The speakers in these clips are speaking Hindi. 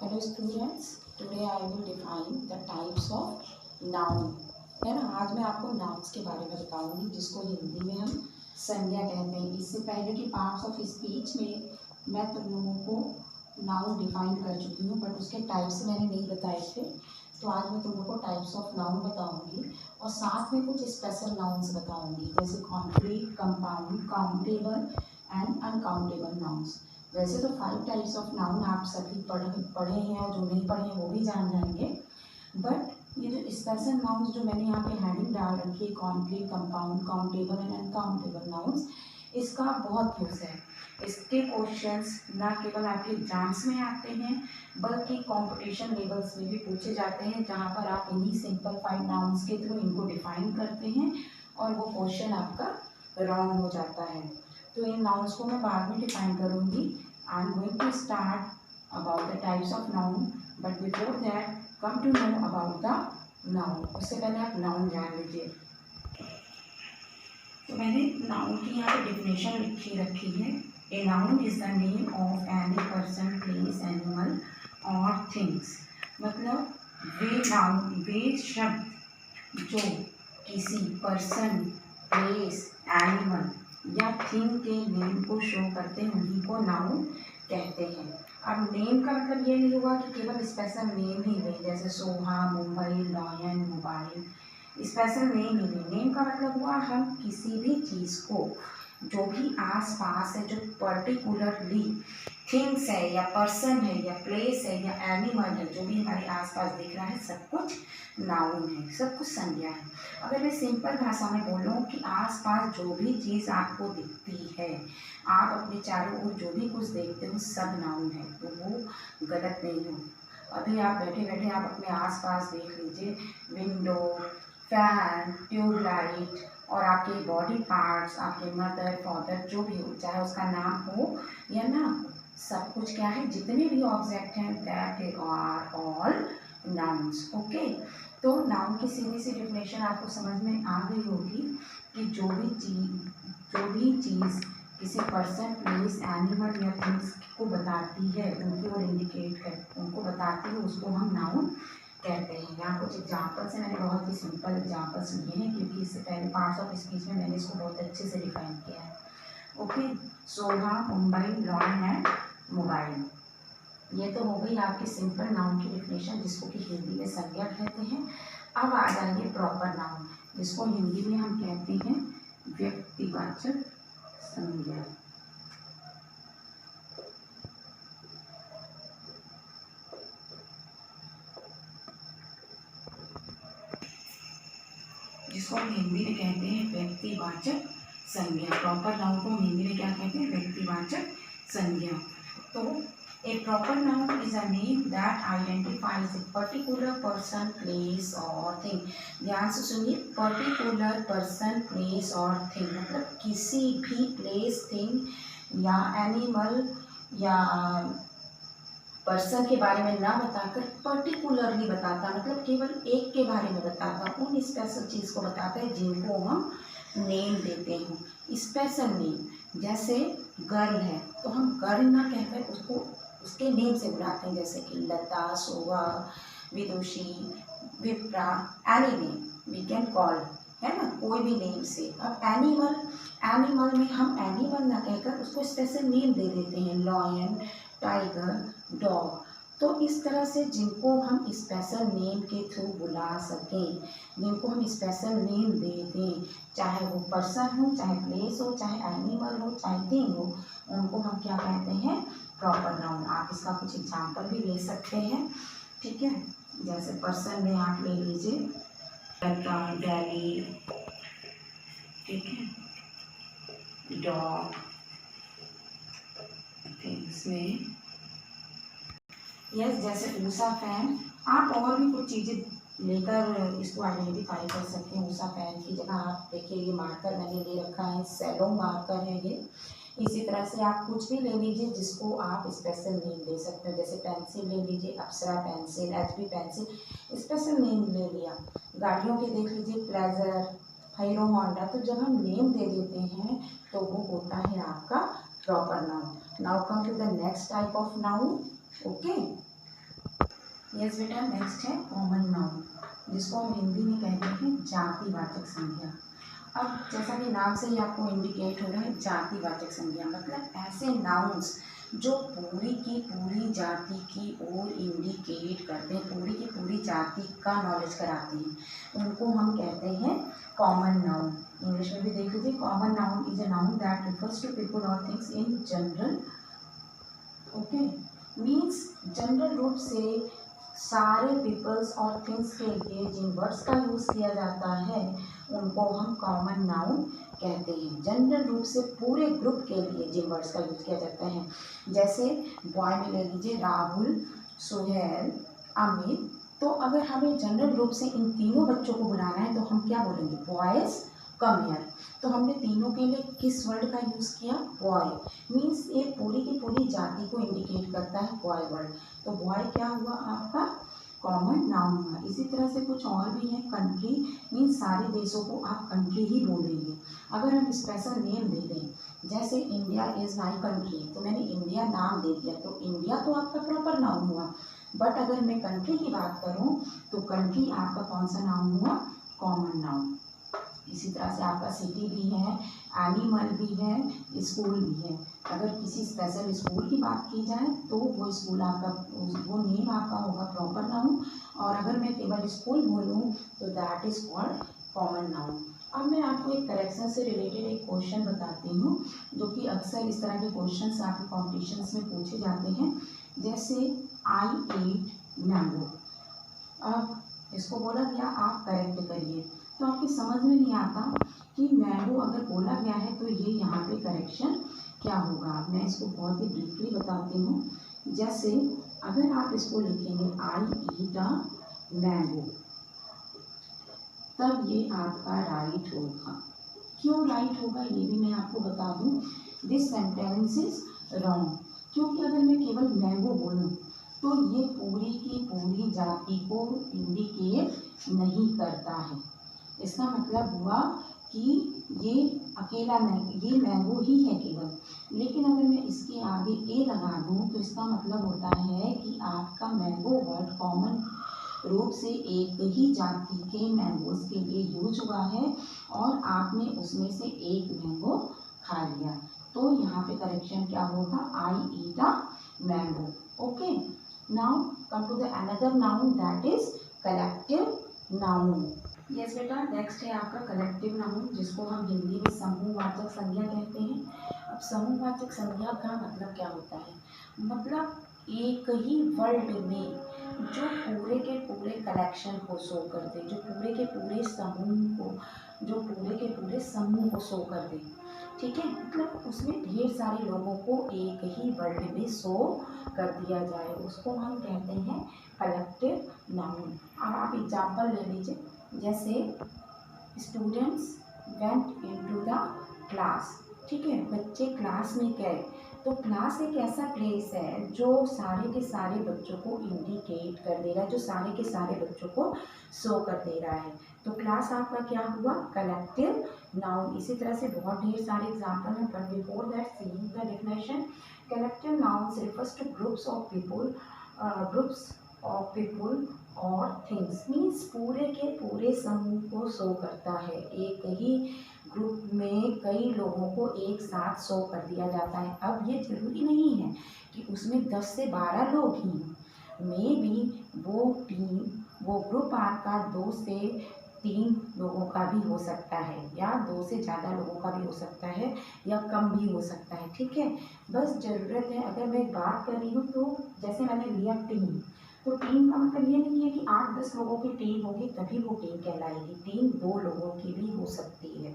Hello students, today I will define the types of noun. है ना, आज मैं आपको नाउन्स के बारे में बताऊंगी जिसको हिंदी में हम संज्ञा कहते हैं। इससे पहले की पार्ट्स ऑफ स्पीच में मैं तुम लोगों को नाउन डिफाइन कर चुकी हूँ, बट उसके टाइप्स मैंने नहीं बताए थे। तो आज मैं तुम लोगों को टाइप्स ऑफ नाउन बताऊंगी और साथ में कुछ स्पेशल नाउन्स बताऊंगी, जैसे concrete, compound, countable and uncountable nouns. वैसे तो 5 टाइप्स ऑफ नाउन आप सभी पढ़े हैं और जो नहीं पढ़े हैं वो भी जान जाएंगे, बट ये जो स्पेशल नाउन्स जो मैंने यहाँ पे हेडिंग डाल रखी है, concrete, compound, countable and uncountable nouns, इसका बहुत यूज है। इसके क्वेश्चंस ना केवल आपके एग्जाम्स में आते हैं बल्कि कंपटीशन लेवल्स में भी पूछे जाते हैं, जहाँ पर आप इन्हीं सिंपल 5 नाउन्स के थ्रू इनको डिफाइन करते हैं और वो क्वेश्चन आपका रॉन्ग हो जाता है। तो इन नाउन्स को मैं बाद में डिफाइन करूँगी। I am going to start about the types of noun, but before that come to know about the noun. उससे पहले आप नाउन जान लीजिए। तो मैंने नाउन की यहाँ पे डेफिनेशन लिखी रखी है। A noun is the name of any person, place, animal और थिंग्स। मतलब वे शब्द जो किसी पर्सन, प्लेस, एनिमल या थिंग के नेम को शो करते हैं उन्हीं को नाउन कहते हैं। अब नेम का मतलब ये नहीं हुआ कि केवल स्पेशल नेम ही ले, जैसे Soha, Mumbai, lion, mobile, special name ही ले। नेम का मतलब हुआ हम किसी भी चीज़ को जो भी आस पास है, जो पर्टिकुलरली थिंग्स है या पर्सन है या प्लेस है या एनिमल है, जो भी हमारे आसपास दिख रहा है, सब कुछ नाउन है, सब कुछ संज्ञा है। अगर मैं सिंपल भाषा में बोलूँ कि आसपास जो भी चीज़ आपको दिखती है, आप अपने चारों ओर जो भी कुछ देखते हो, सब नाउन है, तो वो गलत नहीं हो। अभी आप बैठे बैठे आप अपने आसपास देख लीजिए, विंडो, फैन, ट्यूबलाइट और आपके बॉडी पार्ट्स, आपके मदर, फादर, जो भी हो, चाहे उसका नाम हो या ना हो, सब कुछ क्या है, जितने भी ऑब्जेक्ट हैं, that are all nouns. Okay, तो नाउन की सीधी सी डेफिनेशन आपको समझ में आ गई होगी कि जो भी चीज़ किसी पर्सन, प्लेस, एनिमल या थिंग्स को बताती है, उनकी ओर इंडिकेट कर उनको बताती है, उसको हम नाउन कहते हैं। यहाँ कुछ एग्जाम्पल्स हैं, मैंने बहुत ही सिंपल एग्जाम्पल्स लिए हैं क्योंकि इससे पहले पार्ट्स ऑफ स्पीच में मैंने इसको बहुत अच्छे से डिफाइन किया है। Okay, Soha, Mumbai, lion and mobile, ये तो हो गई आपकी सिंपल नाउन की डेफिनेशन, जिसको कि हिंदी में संज्ञा कहते हैं। अब आ जाएंगे प्रॉपर नाउन, जिसको हिंदी में हम कहते हैं व्यक्तिवाचक संज्ञा। जिसको हम हिंदी में कहते हैं व्यक्तिवाचक संज्ञा। प्रॉपर नाउन को हम हिंदी में क्या कहते हैं? व्यक्तिवाचक संज्ञा। तो a proper noun is a name that identifies a particular person, place or thing। ध्यान से सुनिए, particular person, place और thing मतलब किसी भी place, thing या animal या पर्सन के बारे में ना बताकर पर्टिकुलरली बताता, मतलब केवल एक के बारे में बताता, उन स्पेशल चीज़ को बताता है जिनको हम नेम देते हैं, स्पेशल नेम। जैसे गर्ल है तो हम गर्ल ना कहकर उसको उसके नेम से बुलाते हैं, जैसे कि Lata, Shobha, Vidushi, Vipra, any name we can call, है ना, कोई भी नेम से। अब एनिमल में हम एनिमल ना कहकर उसको स्पेशल नेम दे देते हैं, लॉयन, टाइगर, डॉग। तो इस तरह से जिनको हम स्पेशल नेम के थ्रू बुला सकें, जिनको हम स्पेशल नेम दे दें, चाहे वो पर्सन हो, चाहे प्लेस हो, चाहे एनिमल हो, चाहे थिंग हो, उनको हम क्या कहते हैं? Proper noun. आप इसका कुछ एग्जाम्पल भी ले सकते हैं, ठीक है। जैसे पर्सन में आप ले लीजिए लता, डैली, ठीक है, डॉग, थिंग्स में यस, जैसे ऊषा फैन। आप और भी कुछ चीज़ें लेकर इसको आइडेंटिफाई कर सकते हैं। ऊषा फैन की जगह आप देखिए, ये मार्कर मैंने ले रखा है, सेलो मार्कर है ये। इसी तरह से आप कुछ भी ले लीजिए जिसको आप स्पेशल नेम दे सकते हो। जैसे पेंसिल ले लीजिए, Apsara pencil, HB pencil, special name ले लिया। गाड़ियों के देख लीजिए, प्लेजर, हीरो होंडा। तो जब हम नेम दे देते हैं तो वो होता है आपका proper noun. Now come to the next type of noun. Okay, yes बेटा, नेक्स्ट है कॉमन नाउन, जिसको हम हिंदी में कहते हैं जातिवाचक संज्ञा। अब जैसा कि नाम से ही आपको इंडिकेट हो रहा है, जातिवाचक संज्ञा मतलब ऐसे नाउन्स जो पूरी की पूरी जाति की ओर इंडिकेट करते हैं, पूरी की पूरी जाति का नॉलेज कराते हैं, उनको हम कहते हैं कॉमन नाउन। इंग्लिश में भी देख लीजिए, common noun is a noun that refers to people और things in general. Okay, means general रूप से सारे पीपल्स और थिंग्स के लिए जिन वर्ड्स का यूज़ किया जाता है उनको हम कॉमन नाउन कहते हैं। जनरल रूप से पूरे ग्रुप के लिए जिन वर्ड्स का यूज़ किया जाता है, जैसे बॉय में ले लीजिए राहुल, सुहेल, अमित। तो अगर हमें जनरल रूप से इन तीनों बच्चों को बुलाना है तो हम क्या बोलेंगे, बॉयज़ कम हियर। तो हमने तीनों के लिए किस वर्ड का यूज़ किया, बॉय। मीन्स ये पूरी की पूरी जाति को इंडिकेट करता है बॉय वर्ड। तो बॉय क्या हुआ आपका, कॉमन नाउन हुआ। इसी तरह से कुछ और भी है, कंट्री मीन्स सारे देशों को आप कंट्री ही बोलेंगे। अगर हम स्पेशल नेम दे दें, जैसे इंडिया इज़ माई कंट्री, तो मैंने इंडिया नाम दे दिया, तो इंडिया तो आपका प्रॉपर नाउन हुआ। बट अगर मैं कंट्री की बात करूँ तो कंट्री आपका कौन सा नाउन हुआ, कॉमन नाउन। इसी तरह से आपका सिटी भी है, एनिमल भी है, स्कूल भी है। अगर किसी स्पेशल स्कूल की बात की जाए तो वो स्कूल आपका, वो नेम आपका होगा प्रॉपर नाउन। और अगर मैं केवल स्कूल बोलूँ तो that is called common noun. अब मैं आपको एक करेक्शन से रिलेटेड एक क्वेश्चन बताती हूँ, जो कि अक्सर इस तरह के क्वेश्चन आपके कॉम्पिटिशन्स में पूछे जाते हैं। जैसे आई एट मैंगो, अब इसको बोला गया आप करेक्ट करिए, तो आपकी समझ में नहीं आता कि मैंगो अगर बोला गया है तो ये यहाँ पे करेक्शन क्या होगा। मैं इसको बहुत ही ब्रीफली बताती हूँ। जैसे अगर आप इसको लिखेंगे आई ईट अ मैंगो, तब ये आपका राइट होगा। क्यों राइट होगा ये भी मैं आपको बता दूँ। दिस सेंटेंस इज रॉन्ग, क्योंकि अगर मैं केवल मैंगो बोलूँ तो ये पूरी की पूरी जाति को इंडिकेट नहीं करता है। इसका मतलब हुआ कि ये अकेला ये मैंगो ही है केवल। लेकिन अगर मैं इसके आगे ए लगा दूँ तो इसका मतलब होता है कि आपका मैंगो वर्ड कॉमन रूप से एक ही जाति के मैंगोज के लिए यूज हुआ है और आपने उसमें से एक मैंगो खा लिया। तो यहाँ पे करेक्शन क्या होगा, I eat a mango. Okay, now come to the another noun that is collective noun. Yes बेटा, नेक्स्ट है आपका कलेक्टिव नाउन, जिसको हम हिंदी में समूहवाचक संज्ञा कहते हैं। अब समूहवाचक संज्ञा का मतलब क्या होता है, मतलब एक ही वर्ल्ड में जो पूरे के पूरे कलेक्शन को शो कर दे, जो पूरे के पूरे समूह को, जो पूरे के पूरे समूह को शो कर दे। ठीक है, मतलब उसमें ढेर सारे लोगों को एक ही वर्ल्ड में शो कर दिया जाए, उसको हम कहते हैं कलेक्टिव नाउन। अब आप एग्जाम्पल ले लीजिए, जैसे students went into the class. ठीक है, बच्चे क्लास में गए। तो क्लास एक ऐसा प्लेस है जो सारे के सारे बच्चों को इंडिकेट कर दे रहा है, जो सारे के सारे बच्चों को शो कर दे रहा है। तो क्लास आपका क्या हुआ, कलेक्टिव नाउन। इसी तरह से बहुत ढेर सारे एग्जाम्पल हैं, but before that seeing the definition, collective noun refers two groups of people, groups of people और थिंग्स। मीन्स पूरे के पूरे समूह को शो करता है। एक ही ग्रुप में कई लोगों को एक साथ शो कर दिया जाता है। अब ये जरूरी नहीं है कि उसमें 10 से 12 लोग ही हों, मे बी वो टीम, वो ग्रुप आपका 2 से 3 लोगों का भी हो सकता है, या 2 से ज़्यादा लोगों का भी हो सकता है, या कम भी हो सकता है। ठीक है, बस ज़रूरत है, अगर मैं बात कर रही हूँ तो जैसे मैंने लिया टीम, तो टीम का मतलब ये नहीं है कि 8-10 लोगों की टीम होगी तभी वो टीम कहलाएगी। टीम 2 लोगों की भी हो सकती है।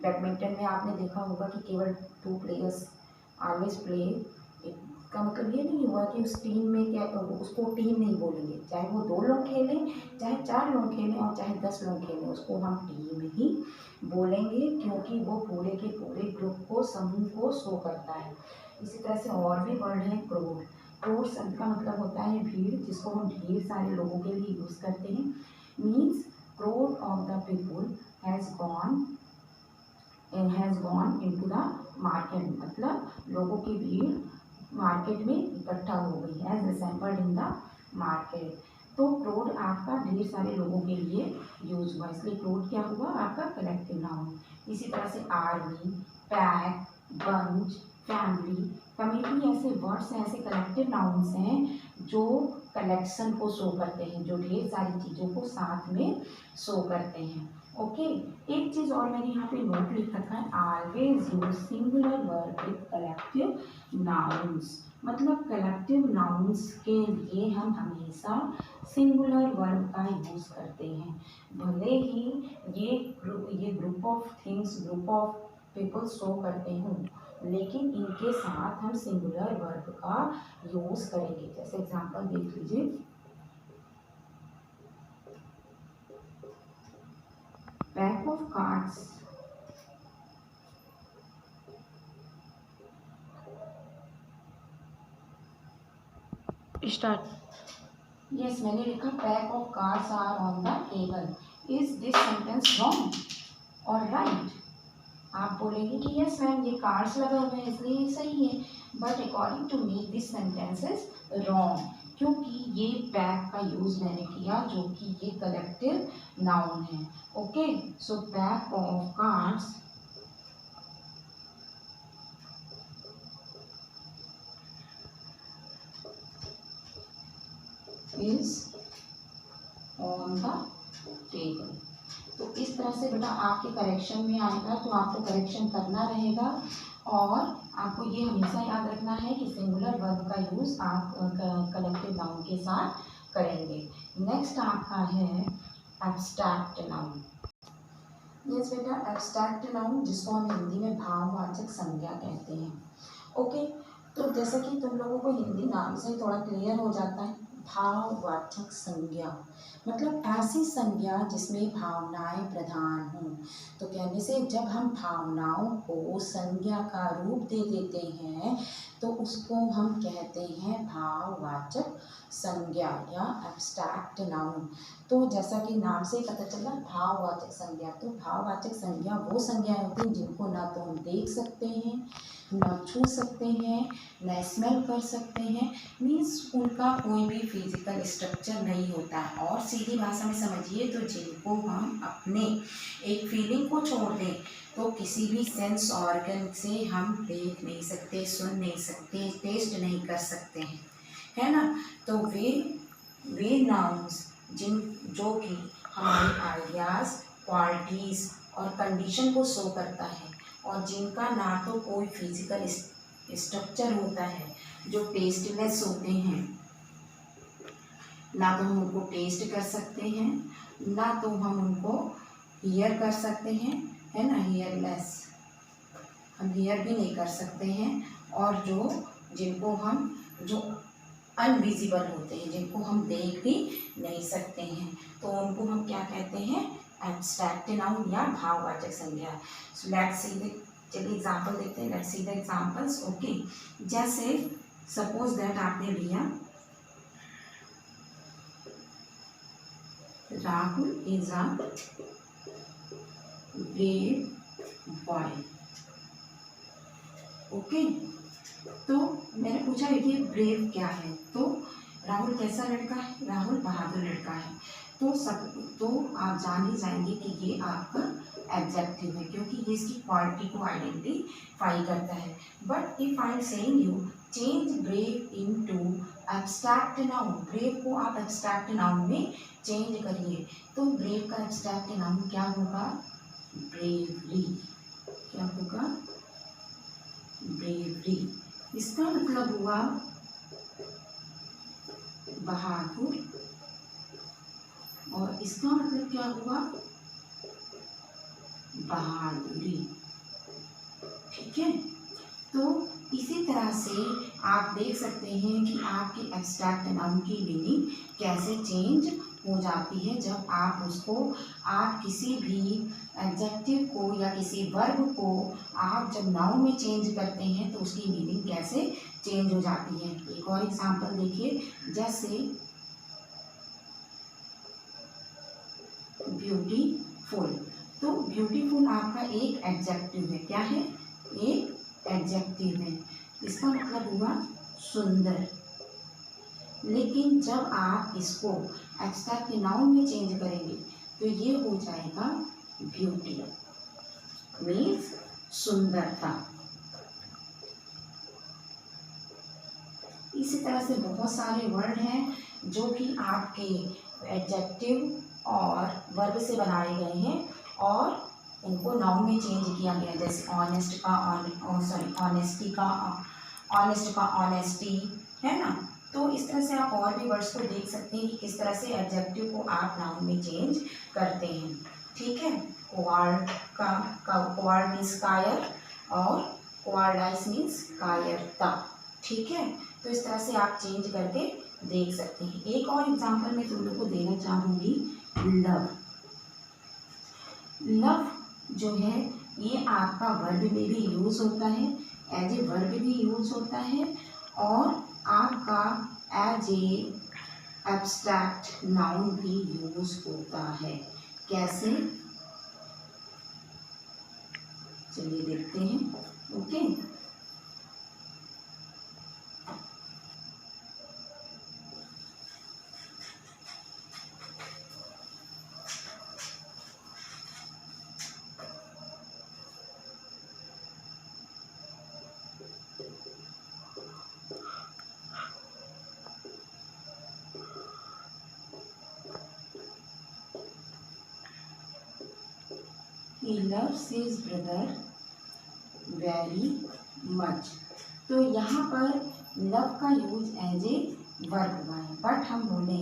बैडमिंटन में आपने देखा होगा कि केवल 2 प्लेयर्स ऑलवेज प्ले। इसका मतलब ये नहीं हुआ कि उस टीम में क्या, उसको टीम नहीं बोलेंगे, चाहे वो 2 लोग खेलें, चाहे 4 लोग खेलें और चाहे 10 लोग खेलें, उसको हम टीम ही बोलेंगे, क्योंकि वो पूरे के पूरे ग्रुप को, समूह को शो करता है। इसी तरह से और भी वर्ड है, क्रोड। क्रोड शब्द का मतलब होता है भीड़, जिसको हम ढेर सारे लोगों के लिए यूज़ करते हैं। Means crowd of the people has gone into the market, मतलब लोगों की भीड़ मार्केट में इकट्ठा हो गई, has assembled in the market. तो क्रोड आपका ढेर सारे लोगों के लिए यूज हुआ, इसलिए क्रोड क्या हुआ आपका कलेक्टिव नाउन। इसी तरह से army, pack, bunch, family, committee ऐसे वर्ड्स हैं, ऐसे कलेक्टिव नाउन्स हैं जो कलेक्शन को शो करते हैं, जो ढेर सारी चीज़ों को साथ में शो करते हैं। ओके, एक चीज़ और मैंने यहाँ पे नोट लिख रखा है, always use singular word with collective nouns. मतलब कलेक्टिव नाउन्स के लिए हम हमेशा सिंगुलर वर्ब का यूज करते हैं। भले ही ये group of things, group of people show करते हों, लेकिन इनके साथ हम सिंगुलर वर्ब का यूज करेंगे। जैसे एग्जांपल देख लीजिए, pack of cards, start. Yes मैंने लिखा pack of cards are on the table. Is this sentence wrong और राइट? आप बोलेंगे कि यस मैम ये कार्ड्स लगा हुआ है इसलिए ये सही है, but according to me this sentence is wrong, क्योंकि ये पैक का यूज मैंने किया जो कि ये कलेक्टिव नाउन है। Okay, so pack of cards is on the table. तो इस तरह से बेटा आपके करेक्शन में आएगा, तो आपको करेक्शन करना रहेगा और आपको ये हमेशा याद रखना है कि सिंगुलर वर्ब का यूज़ आप कलेक्टिव नाउन के साथ करेंगे। नेक्स्ट आपका है एब्स्ट्रैक्ट नाउन। यस बेटा, एब्स्ट्रैक्ट नाउन जिसको हम हिंदी में भाववाचक संज्ञा कहते हैं। ओके, तो जैसा कि तुम लोगों को हिंदी नाम से थोड़ा क्लियर हो जाता है, भाववाचक संज्ञा मतलब ऐसी संज्ञा जिसमें भावनाएं प्रधान हों। तो कहने से जब हम भावनाओं को संज्ञा का रूप दे देते हैं तो उसको हम कहते हैं भाववाचक संज्ञा या एब्स्ट्रैक्ट नाउन। तो जैसा कि नाम से पता चला भाववाचक संज्ञा, तो भाववाचक संज्ञा वो संज्ञाएं होती हैं जिनको ना तो हम देख सकते हैं, ना छू सकते हैं, ना स्मेल कर सकते हैं, मीन्स उनका कोई भी फिजिकल स्ट्रक्चर नहीं होता है। और सीधी भाषा में समझिए तो जिनको हम अपने एक फीलिंग को छोड़ दें तो किसी भी सेंस ऑर्गन से हम देख नहीं सकते, सुन नहीं सकते, टेस्ट नहीं कर सकते हैं, है ना। तो वे नाउन्स जो कि हमारे आइडियाज़, क्वालिटीज़ और कंडीशन को शो करता है और जिनका ना तो कोई फिजिकल स्ट्रक्चर होता है, जो टेस्टलेस होते हैं, ना तो हम उनको टेस्ट कर सकते हैं, ना तो हम उनको हियर कर सकते हैं, है ना, हियरलेस, हम हियर भी नहीं कर सकते हैं, और जिनको हम जो अनविजिबल होते हैं, जिनको हम देख भी नहीं सकते हैं, तो उनको हम क्या कहते हैं, एब्स्ट्रैक्ट नाउन या भाववाचक संज्ञा। सो लेट्स सी द, चलिए एग्जाम्पल देखते हैं, let's see the examples. Okay, जैसे सपोज दैट आपने लिया Rahul is a brave boy. Okay, तो मैंने पूछा ये ब्रेव क्या है, तो राहुल कैसा लड़का है, राहुल बहादुर लड़का है। तो आप जान ही जाएंगे कि ये आपका एडजेक्टिव है, क्योंकि ये इसकी क्वालिटी को आइडेंटिफाई करता है। But if I saying you change brave into abstract noun, brave को आप एब्स्ट्रैक्ट नाउन में चेंज करिए, तो ब्रेव का एब्स्ट्रैक्ट नाउन क्या होगा, ब्रेवरी। क्या होगा, ब्रेवरी। इसका मतलब हुआ बहादुर, और इसका मतलब क्या हुआ, बहादुरी। ठीक है, तो इसी तरह से आप देख सकते हैं कि आपके एब्स्ट्रैक्ट नाउन की मीनिंग कैसे चेंज हो जाती है जब आप किसी भी एडजेक्टिव को या किसी वर्ब को आप जब नाउन में चेंज करते हैं तो उसकी मीनिंग कैसे चेंज हो जाती है। एक और एग्जांपल देखिए, जैसे ब्यूटीफुल, तो ब्यूटीफुल आपका एक एडजेक्टिव है, क्या है, एक एडजेक्टिव है, इसका मतलब हुआ सुंदर। लेकिन जब आप इसको एब्स्ट्रैक्ट नाउन में चेंज करेंगे तो ये हो जाएगा ब्यूटी, मीन्स सुंदरता। इसी तरह से बहुत सारे वर्ड हैं जो कि आपके एडजेक्टिव और वर्ब से बनाए गए हैं और उनको नाउन में चेंज किया गया, जैसे ऑनेस्ट का ऑनेस्ट का ऑनेस्टी, है ना। तो इस तरह से आप और भी वर्ड्स को देख सकते हैं कि किस तरह से एडजेक्टिव को आप नाउन में चेंज करते हैं। ठीक है, कोवार्ड का कोवार्ड मीन्स कायर और कोवार्डाइस मीन्स कायरता। ठीक है, तो इस तरह से आप चेंज करके देख सकते हैं। एक और एग्जांपल मैं तुम लोग को देना चाहूँगी, लव। लव जो है ये आपका वर्ब में भी यूज होता है, एज ए वर्ब भी यूज होता है और आपका एज ए एब्स्ट्रैक्ट नाउन भी यूज होता है। कैसे, चलिए देखते हैं। Okay, he loves his brother very much। तो यहाँ पर लव का यूज एज ए वर्ब हुआ है, बट हम बोले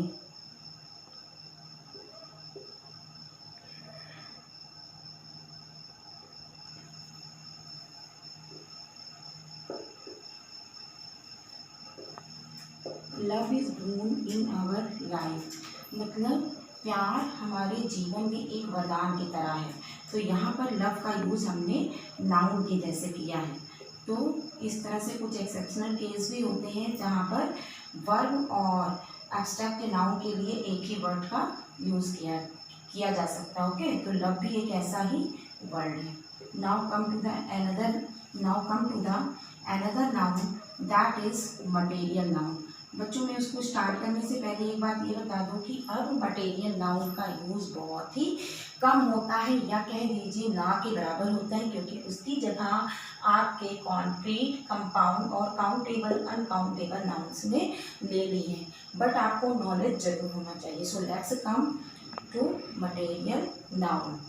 love is born in our life, मतलब प्यार हमारे जीवन में एक वरदान की तरह है। तो यहाँ पर लव का यूज़ हमने नाउन के जैसे किया है। तो इस तरह से कुछ एक्सेप्शनल केस भी होते हैं जहाँ पर वर्ब और एब्स्ट्रैक्ट नाउन के लिए एक ही वर्ड का यूज़ किया जा सकता है। ओके, तो लव भी एक ऐसा ही वर्ड है। Now come to the another noun that is material noun. बच्चों में उसको स्टार्ट करने से पहले एक बात ये बता दूं कि अब मटेरियल नाउन का यूज़ बहुत ही कम होता है, या कह दीजिए ना के बराबर होता है, क्योंकि उसकी जगह आपके कॉन्क्रीट, कंपाउंड और काउंटेबल, अनकाउंटेबल नाउन्स ने ले ली है। बट आपको नॉलेज जरूर होना चाहिए। So let's come to material noun.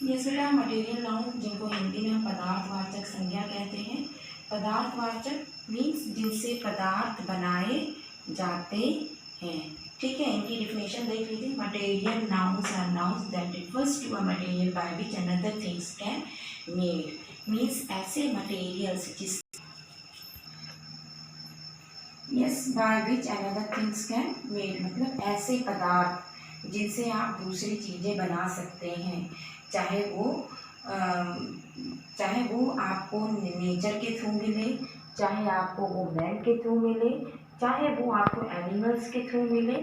ये सभी मटेरियल नाउन जिनको हिंदी में हम पदार्थवाचक संज्ञा कहते हैं। पदार्थवाचक मीन्स जिनसे पदार्थ बनाए जाते हैं। ठीक है, इनकी डिफिनेशन देख लीजिए। Material nouns are nouns that refers to a material by which another things can made. Means ऐसे मटेरियल्स जिस by which another things can made, मतलब ऐसे पदार्थ जिनसे आप दूसरी चीज़ें बना सकते हैं, चाहे वो आपको नेचर के थ्रू मिले, चाहे आपको वो मैन के थ्रू मिले, चाहे वो आपको एनिमल्स के थ्रू मिले।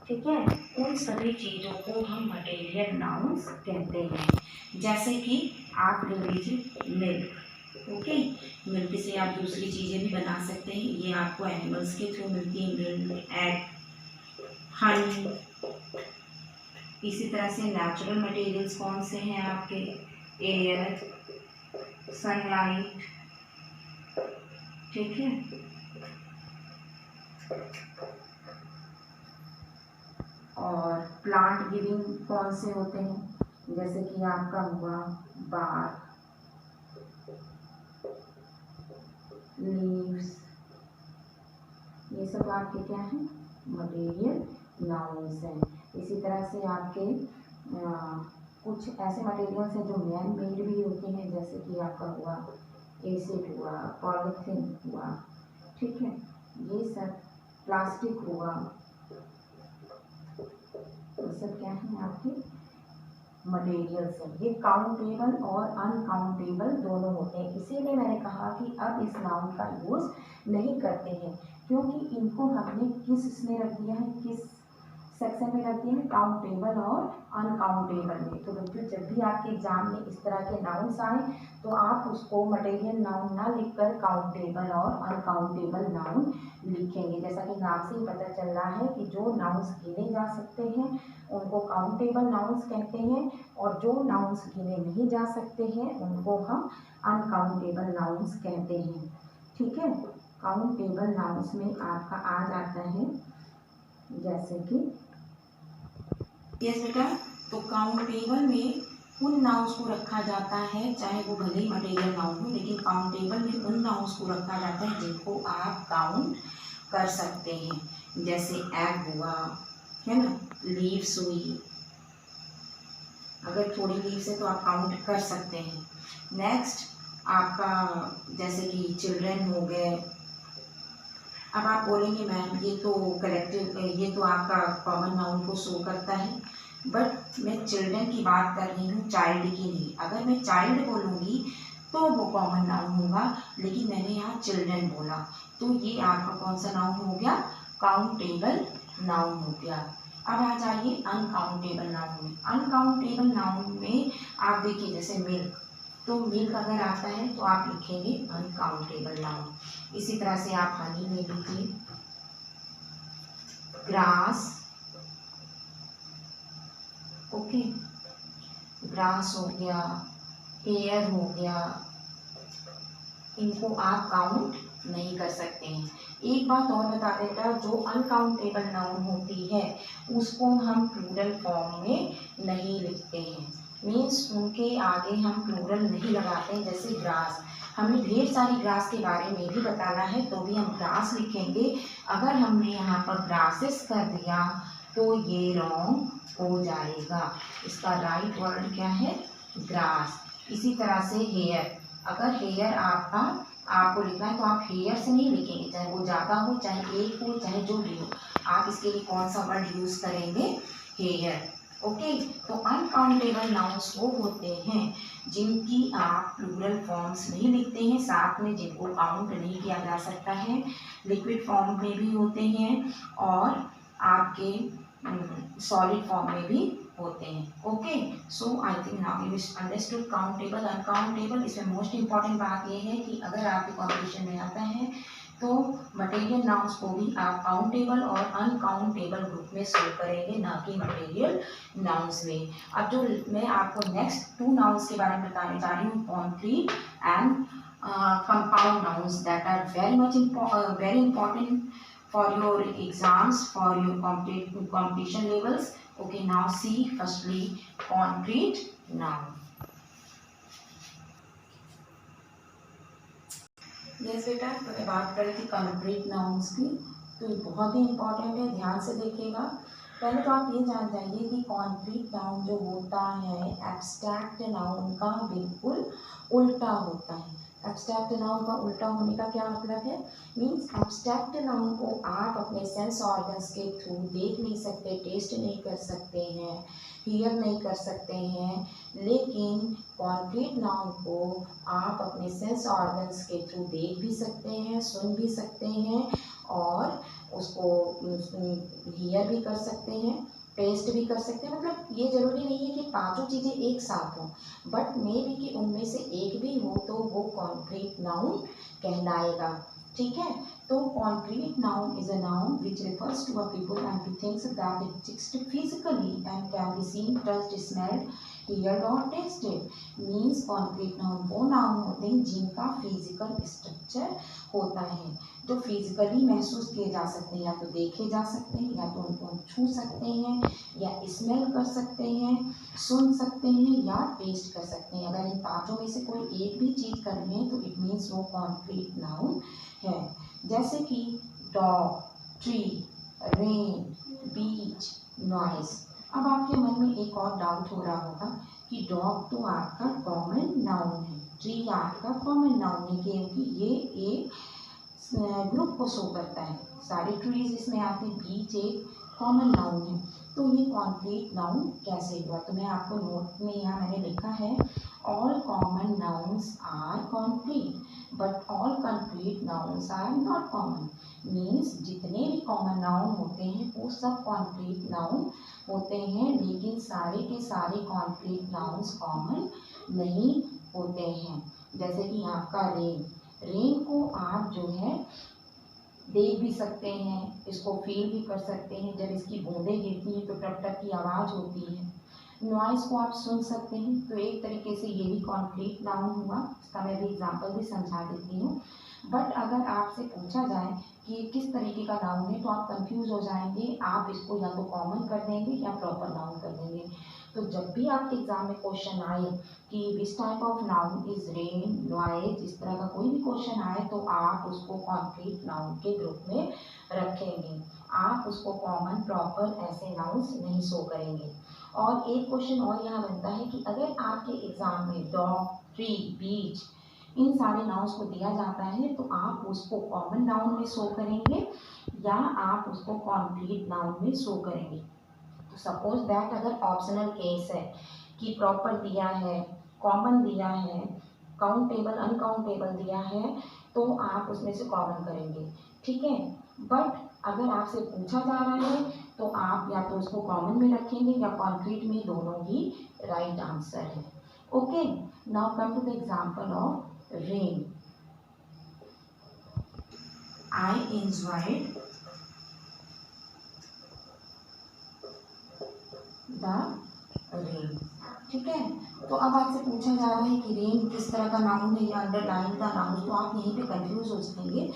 ठीक है, उन सभी चीज़ों को हम मटेरियल नाउन्स कहते हैं। जैसे कि आप ले लीजिए मिल्क। ओके, मिल्क से आप दूसरी चीज़ें भी बना सकते हैं, ये आपको एनिमल्स के थ्रू मिलती है। Milk, egg, Honey. इसी तरह से नेचुरल मटेरियल्स कौन से हैं आपके, एयर, सनलाइट। ठीक है, और प्लांट गिविंग कौन से होते हैं, जैसे कि आपका हुआ बार, लीव्स। ये सब आपके क्या हैं, मटेरियल नाउन्स हैं। इसी तरह से आपके कुछ ऐसे मटेरियल्स हैं जो मैन मेड भी होते हैं, जैसे कि आपका हुआ एसिड हुआ, पॉलीथीन हुआ। ठीक है, ये सब प्लास्टिक हुआ, ये सब क्या है आपके मटेरियल्स हैं। ये काउंटेबल और अनकाउंटेबल दोनों होते हैं। इसीलिए मैंने कहा कि अब इस नाउन का यूज़ नहीं करते हैं, क्योंकि इनको हमने किस में रख दिया है, किस सेक्शन में रखते हैं काउंटेबल और अनकाउंटेबल में। तो बच्चों जब भी आपके एग्जाम में इस तरह के नाउन्स आए तो आप उसको मटेरियल नाउन ना लिखकर काउंटेबल और अनकाउंटेबल नाउन लिखेंगे। जैसा कि नाम से ही पता चल रहा है कि जो नाउन्स गिने जा सकते हैं उनको काउंटेबल नाउन्स कहते हैं और जो नाउन्स गिने नहीं जा सकते हैं उनको हम अनकाउंटेबल नाउन्स कहते हैं। ठीक है, काउंटेबल नाउन्स में आपका आ जाता है जैसे कि यस बेटा, तो काउंटेबल में उन नाउन्स को रखा जाता है चाहे वो भले ही मटेरियल नाउन हो, लेकिन काउंटेबल में उन नाउन्स को रखा जाता है जिनको आप काउंट कर सकते हैं। जैसे एग हुआ, है ना, लीव्स हुई, अगर थोड़ी लीव्स है तो आप काउंट कर सकते हैं। नेक्स्ट आपका जैसे कि चिल्ड्रन हो गए। अब आप बोलेंगे मैम ये तो कलेक्टिव, ये तो आपका कॉमन नाउन को शो करता है, बट मैं चिल्ड्रन की बात कर रही हूँ, चाइल्ड की नहीं। अगर मैं चाइल्ड बोलूँगी तो वो कॉमन नाउन होगा, लेकिन मैंने यहाँ चिल्ड्रन बोला तो ये आपका कौन सा नाउन हो गया, काउंटेबल नाउन हो गया। अब आ जाइए अनकाउंटेबल नाउन में। अनकाउंटेबल नाउन में आप देखिए जैसे मिल्क, तो मिल्क अगर आता है तो आप लिखेंगे अनकाउंटेबल नाउन। इसी तरह से आप हनी ले लीजिए, ग्रास, ओके, ग्रास हो गया, एयर हो गया, इनको आप काउंट नहीं कर सकते हैं। एक बात और बता देता, जो अनकाउंटेबल नाउन होती है उसको हम प्लूरल फॉर्म में नहीं लिखते हैं, मीन्स उनके आगे हम प्लूरल नहीं लगाते हैं। जैसे ग्रास, हमें ढेर सारी ग्रास के बारे में भी बताना है तो भी हम ग्रास लिखेंगे। अगर हमने यहाँ पर ग्रासेस कर दिया तो ये रॉन्ग हो जाएगा, इसका राइट वर्ड क्या है, ग्रास। इसी तरह से हेयर, अगर हेयर आपको लिखना है तो आप हेयर से नहीं लिखेंगे, चाहे वो ज़्यादा हो चाहे एक हो चाहे जो भी हो, आप इसके लिए कौन सा वर्ड यूज़ करेंगे, हेयर। ओके, तो अनकाउंटेबल नाउन्स वो होते हैं जिनकी आप प्लूरल फॉर्म्स नहीं लिखते हैं, साथ में जिनको काउंट नहीं किया जा सकता है, लिक्विड फॉर्म में भी होते हैं और आपके सॉलिड फॉर्म में भी होते हैं। Okay, so I think now you understood countable uncountable. इसमें मोस्ट इंपॉर्टेंट बात यह है कि अगर आपके कॉम्पिटिशन में आता है तो मटेरियल नाउन्स को भी आप काउंटेबल और अनकाउंटेबल ग्रुप में शो करेंगे, ना कि मटेरियल नाउन्स में। अब जो मैं आपको नेक्स्ट 2 नाउन्स के बारे में बताने जा रही हूँ, concrete and compound nouns, that are very important for your exams, for your competition levels. Okay, now see firstly concrete noun. Yes बेटा, तो मैं बात कर रही थी concrete nouns की, तो ये बहुत ही इम्पोर्टेंट है, ध्यान से देखिएगा। पहले तो आप ये जान जाइए कि कॉन्क्रीट नाउन जो होता है एब्स्ट्रैक्ट नाउन का बिल्कुल उल्टा होता है। एब्स्ट्रैक्ट नाउन का उल्टा होने का क्या मतलब है, मीन्स एब्स्ट्रैक्ट नाउन को आप अपने सेंस ऑर्गन्स के थ्रू देख नहीं सकते, टेस्ट नहीं कर सकते हैं, हियर नहीं कर सकते हैं, लेकिन कॉन्क्रीट नाउन को आप अपने सेंस ऑर्गन्स के थ्रू देख भी सकते हैं, सुन भी सकते हैं और उसको हियर भी कर सकते हैं, टेस्ट भी कर सकते हैं। मतलब ये ज़रूरी नहीं है कि पांचों चीज़ें एक साथ हों, बट मे बी कि उनमें से एक भी हो तो वो कॉन्क्रीट नाउन कहलाएगा। ठीक है, तो concrete noun is a noun which refers to a people and to things that exist physically and can be seen, touched, smelled, heard और टेस्टेड। मीन्स कॉन्क्रीट नाउन वो नाउन होते हैं जिनका फिजिकल स्ट्रक्चर होता है, जो फिजिकली महसूस किए जा सकते हैं, या तो देखे जा सकते हैं, या तो उनको हम छू सकते हैं, या स्मेल कर सकते हैं, सुन सकते हैं या टेस्ट कर सकते हैं। अगर इन पांचों में से कोई एक भी चीज़ कर लें तो इट मीन्स वो कॉन्क्रीट नाउन है। जैसे कि डॉग, ट्री, रेन, बीच, नॉइस। अब आपके मन में एक और डाउट हो रहा होगा कि डॉग तो आपका कॉमन नाउन है, ट्री आपका कॉमन नाउन है, क्योंकि ये एक ग्रुप को शो करता है, सारे ट्रीज इसमें आते हैं, बीच एक कॉमन नाउन है, तो ये कॉन्क्रीट नाउन कैसे हुआ। तो मैं आपको नोट में यहाँ मैंने लिखा है, All common nouns are complete, but all complete nouns are not common. Means जितने भी कॉमन नाउन होते हैं वो सब कॉम्प्लीट नाउन होते हैं, लेकिन सारे के सारे कॉम्प्लीट नाउन्स कॉमन नहीं होते हैं। जैसे कि आपका रेन, रेन को आप जो है देख भी सकते हैं, इसको फील भी कर सकते हैं। जब इसकी बूंदें गिरती हैं तो टप टप की आवाज़ होती है। नॉइज़ को आप सुन सकते हैं, तो एक तरीके से ये भी कॉम्प्लीट नाउन हुआ। इसका मैं भी एग्जांपल भी समझा देती हूँ। बट अगर आपसे पूछा जाए कि ये किस तरीके का नाउन है तो आप कंफ्यूज हो जाएंगे। आप इसको या तो कॉमन कर देंगे या प्रॉपर नाउन कर देंगे। तो जब भी आपके एग्जाम में क्वेश्चन आए कि which type of noun is rain, noise, इस तरह का कोई भी क्वेश्चन आए तो आप उसको कॉम्प्लीट नाउन के ग्रुप में रखेंगे। आप उसको कॉमन प्रॉपर ऐसे नाउन्स नहीं शो करेंगे। और एक क्वेश्चन और यहाँ बनता है कि अगर आपके एग्जाम में डॉग, ट्री, बीच इन सारे नाउन्स को दिया जाता है तो आप उसको कॉमन नाउन में शो करेंगे या आप उसको कॉम्प्लीट नाउन में शो करेंगे। तो सपोज दैट अगर ऑप्शनल केस है कि प्रॉपर दिया है, कॉमन दिया है, काउंटेबल अनकाउंटेबल दिया है, तो आप उसमें से कॉमन करेंगे, ठीक है। बट अगर आपसे पूछा जा रहा है तो आप या तो उसको कॉमन में रखेंगे या कॉन्क्रीट में, दोनों ही राइट आंसर है। Okay, now come to the example of rain. I enjoyed the rain, ठीक है। तो अब आपसे पूछा जा रहा है कि रेन किस तरह का नाउन है या अंडरलाइन का नाउन, तो आप यहीं पे कंफ्यूज हो जाएंगे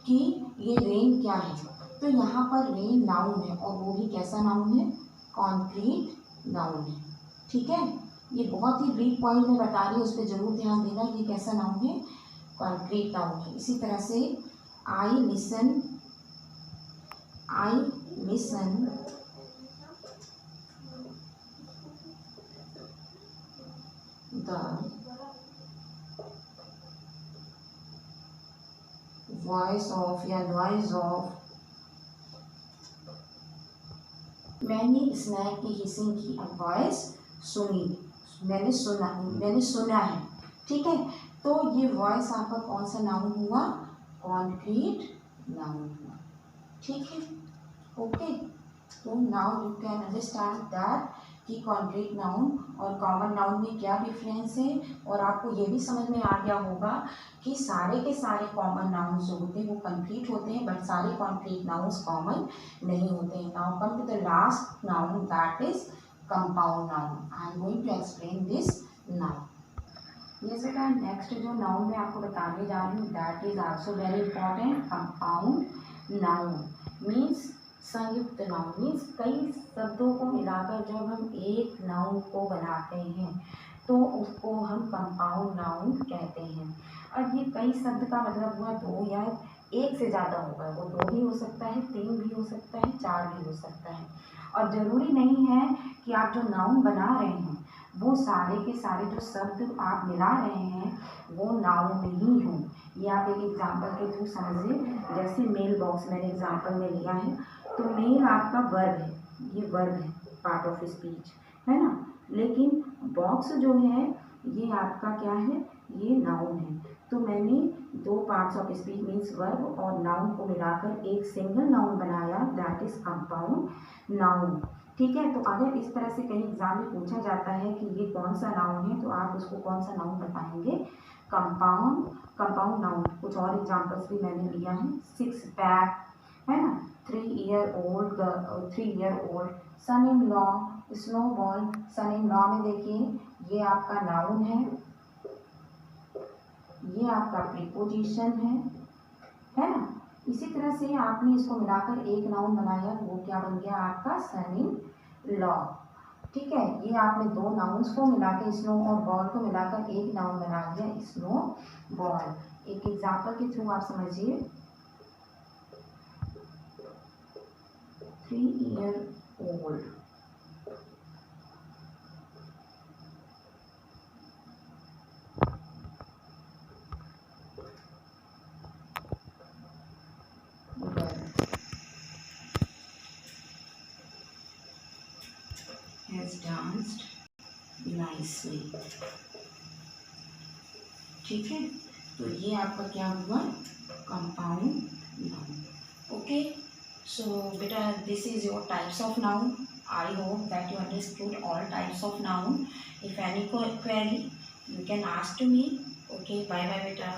कि ये रेन क्या है। तो यहाँ पर रेन नाउन है और वो भी कैसा नाउन है, कॉन्क्रीट नाउन है, ठीक है। ये बहुत ही ब्रीफ पॉइंट में बता रही हूँ, उस पर जरूर ध्यान देना। ये कैसा नाउन है, कॉन्क्रीट नाउन है। इसी तरह से I listen the voice of या noise of मैंने स्नैक की हिसिंग की वॉइस सुनी, मैंने सुना है, ठीक है। तो ये वॉइस आपका कौन सा नाउन हुआ, कॉन्क्रीट नाउन हुआ, ठीक है। ओके, तो now you can understand that कि कॉन्क्रीट नाउन और कॉमन नाउन में क्या डिफरेंस है। और आपको ये भी समझ में आ गया होगा कि सारे के सारे कॉमन नाउन्स जो होते हैं वो कंप्लीट होते हैं, बट सारे कॉन्क्रीट नाउन्स कॉमन नहीं होते हैं। Now come to the last noun, that is compound noun. I am going to explain this now. Yes बेटा, नेक्स्ट जो नाउन मैं आपको बताने जा रही हूँ that is also very important. Compound noun means संयुक्त नाउन, मीन्स कई शब्दों को मिलाकर जब हम एक नाउन को बनाते हैं तो उसको हम कंपाउंड नाउन कहते हैं। अब ये कई शब्द का मतलब हुआ दो या एक से ज़्यादा होगा, वो दो भी हो सकता है, तीन भी हो सकता है, चार भी हो सकता है। और ज़रूरी नहीं है कि आप जो नाउन बना रहे हैं वो सारे के सारे जो शब्द आप मिला रहे हैं वो नाउन ही हों। ये आप एक एग्जाम्पल के थ्रू समझिए। जैसे मेल बॉक्स मैंने एग्जाम्पल में लिया है, तो मेल आपका वर्ब है, ये वर्ब है, पार्ट ऑफ स्पीच है ना। लेकिन बॉक्स जो है ये आपका क्या है, ये नाउन है। तो मैंने दो parts of speech means verb और नाउन को मिलाकर एक सिंगल नाउन बनाया, दैट इज कंपाउंड नाउन, ठीक है। तो अगर इस तरह से कहीं एग्जाम में पूछा जाता है कि ये कौन सा नाउन है तो आप उसको कौन सा नाउन बताएंगे, कंपाउंड नाउन। कुछ और एग्जाम्पल्स भी मैंने लिया है, 6 पैक है ना, 3 year old, son in law, snowball. Son in law में देखिए ये आपका नाउन है, ये आपका प्रीपोजिशन है ना। इसी तरह से आपने इसको मिलाकर एक नाउन बनाया, वो क्या बन गया आपका, सन इन लॉ, ठीक है। ये आपने दो नाउन्स को मिला के, स्नो और बॉल को मिलाकर एक नाउन बना दिया, स्नो बॉल। एक एग्जाम्पल के थ्रू आप समझिए, 3 year old, has danced nicely। ठीक है, तो ये आपका क्या हुआ, कंपाउंड नाउन। ओके, सो बेटा this is your types of noun. I hope that you understood all types of noun. If any query, you can ask to me. Okay, bye bye beta.